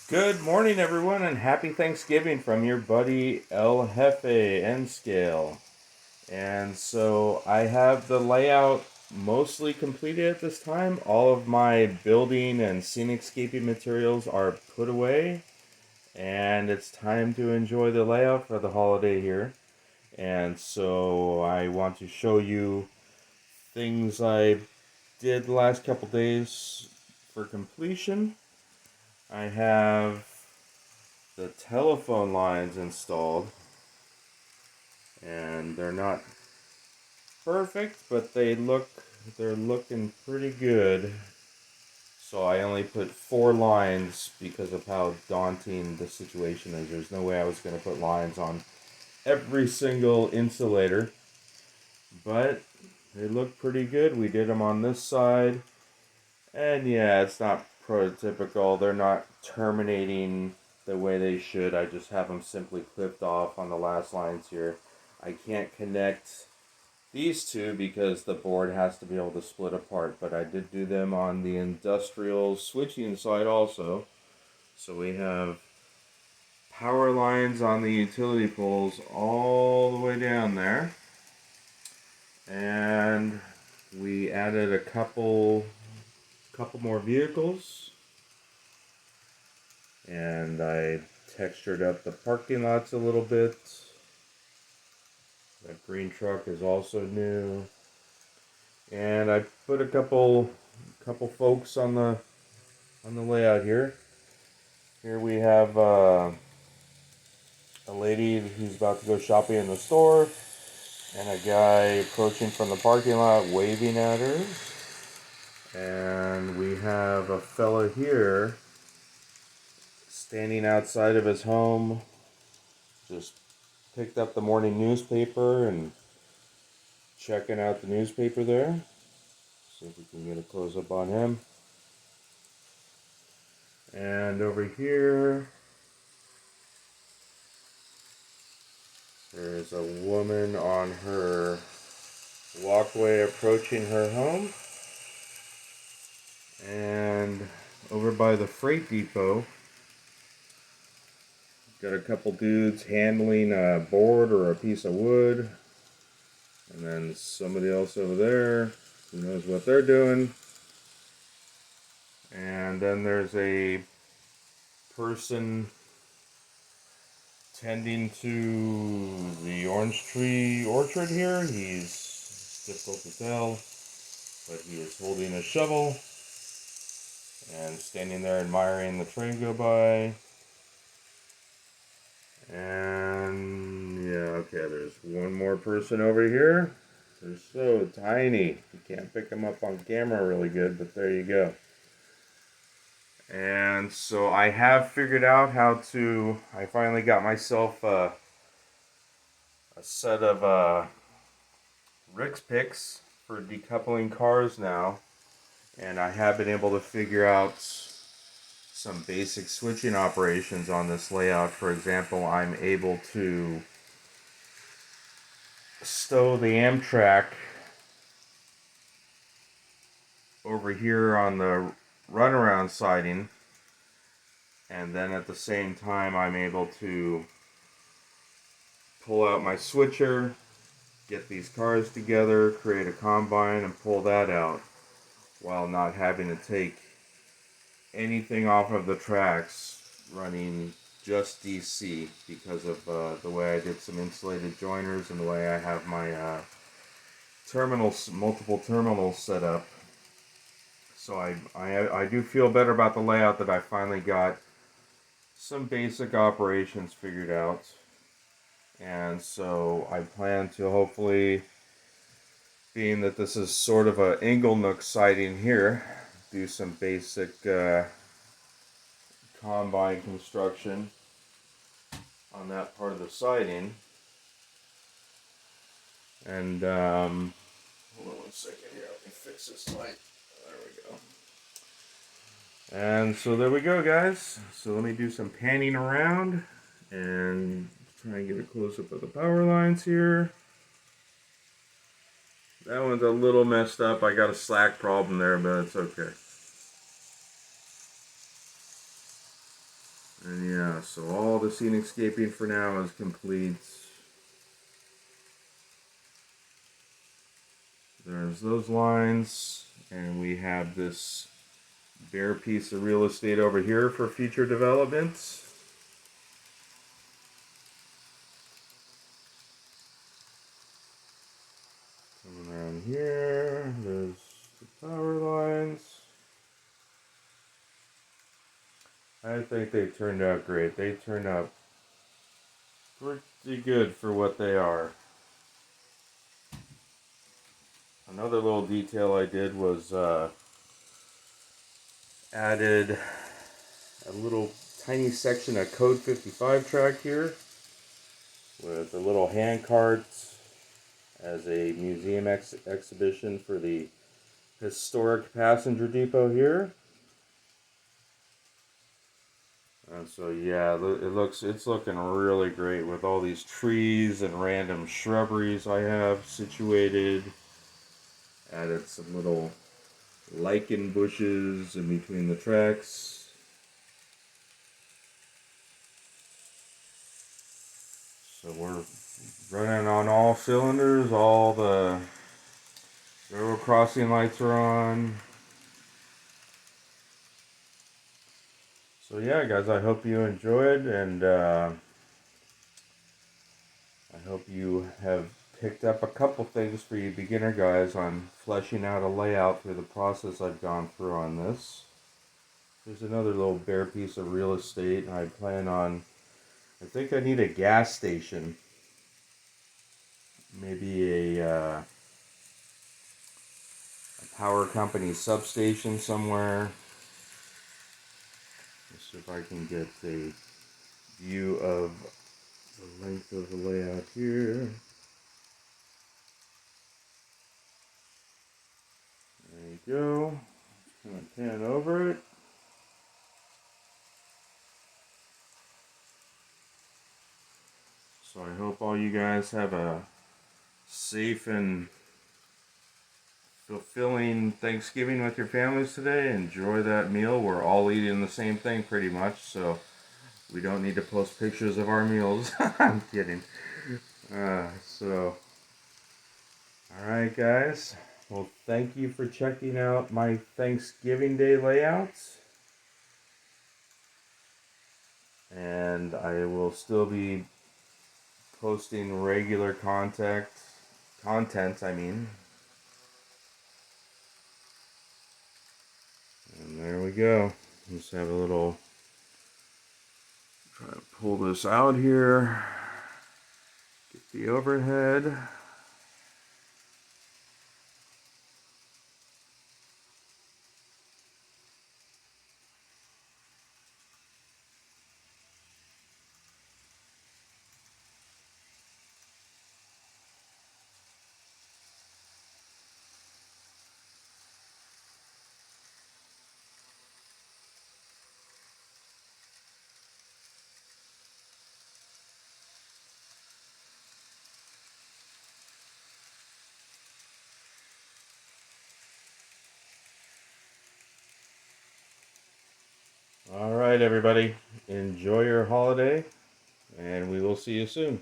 Good morning, everyone, and happy Thanksgiving from your buddy El Jefe N Scale. And so I have the layout mostly completed at this time. All of my building and scenescaping materials are put away, and it's time to enjoy the layout for the holiday here. And so I want to show you things I did the last couple days for completion. I have the telephone lines installed, and they're not perfect, but they're looking pretty good. So I only put 4 lines because of how daunting the situation is. There's no way I was going to put lines on every single insulator, but they look pretty good. We did them on this side, and yeah, it's not prototypical. They're not terminating the way they should. I just have them simply clipped off on the last lines here. I can't connect these two because the board has to be able to split apart, but I did do them on the industrial switching side also. So we have power lines on the utility poles all the way down there. And we added a couple more vehicles, and I textured up the parking lots a little bit. That green truck is also new, and I put a couple folks on the layout here. Here we have a lady who's about to go shopping in the store, and a guy approaching from the parking lot waving at her. And we have a fella here standing outside of his home, just picked up the morning newspaper and checking out the newspaper there. See if we can get a close up on him. And over here, there's a woman on her walkway approaching her home. And over by the freight depot, got a couple dudes handling a board or a piece of wood. And then somebody else over there who knows what they're doing. And then there's a person tending to the orange tree orchard here. He's difficult to tell, but he is holding a shovel and standing there admiring the train go by. And yeah, okay, there's one more person over here. They're so tiny. You can't pick them up on camera really good, but there you go. And so I have figured out I finally got myself a set of Rix picks for decoupling cars now. And I have been able to figure out some basic switching operations on this layout. For example, I'm able to stow the Amtrak over here on the runaround siding, and then at the same time I'm able to pull out my switcher, get these cars together, create a combine, and pull that out while not having to take anything off of the tracks, running just DC because of the way I did some insulated joiners and the way I have my multiple terminals set up. So I do feel better about the layout, that I finally got some basic operations figured out. And so I plan to hopefully, being that this is sort of a Inglenook sighting here, do some basic combine construction on that part of the siding. And hold on one second here, let me fix this light. There we go. And so there we go, guys. So let me do some panning around and try and get a close up of the power lines here. That one's a little messed up. I got a slack problem there, but it's okay. And yeah, so all the scenescaping for now is complete. There's those lines, and we have this bare piece of real estate over here for future developments. Coming around here, there's the power lines. I think they turned out great. They turned out pretty good for what they are. Another little detail I did was added a little tiny section of Code 55 track here with a little hand cart as a museum exhibition for the historic passenger depot here. And so yeah, it's looking really great with all these trees and random shrubberies I have situated. Added some little lichen bushes in between the tracks. So we're running on all cylinders. All the railroad crossing lights are on. So yeah, guys, I hope you enjoyed, and I hope you have picked up a couple things for you beginner guys on fleshing out a layout through the process I've gone through on this. There's another little bare piece of real estate, and I think I need a gas station. Maybe a power company substation somewhere. Let's see if I can get a view of the length of the layout here. There you go. I'm going to pan over it. So I hope all you guys have a safe and fulfilling Thanksgiving with your families today. Enjoy that meal. We're all eating the same thing pretty much, so we don't need to post pictures of our meals. I'm kidding. Alright guys. Well, thank you for checking out my Thanksgiving Day layouts. And I will still be posting regular content, I mean. And there we go. Let's have a little, try to pull this out here. Get the overhead. All right, everybody. Enjoy your holiday, and we will see you soon.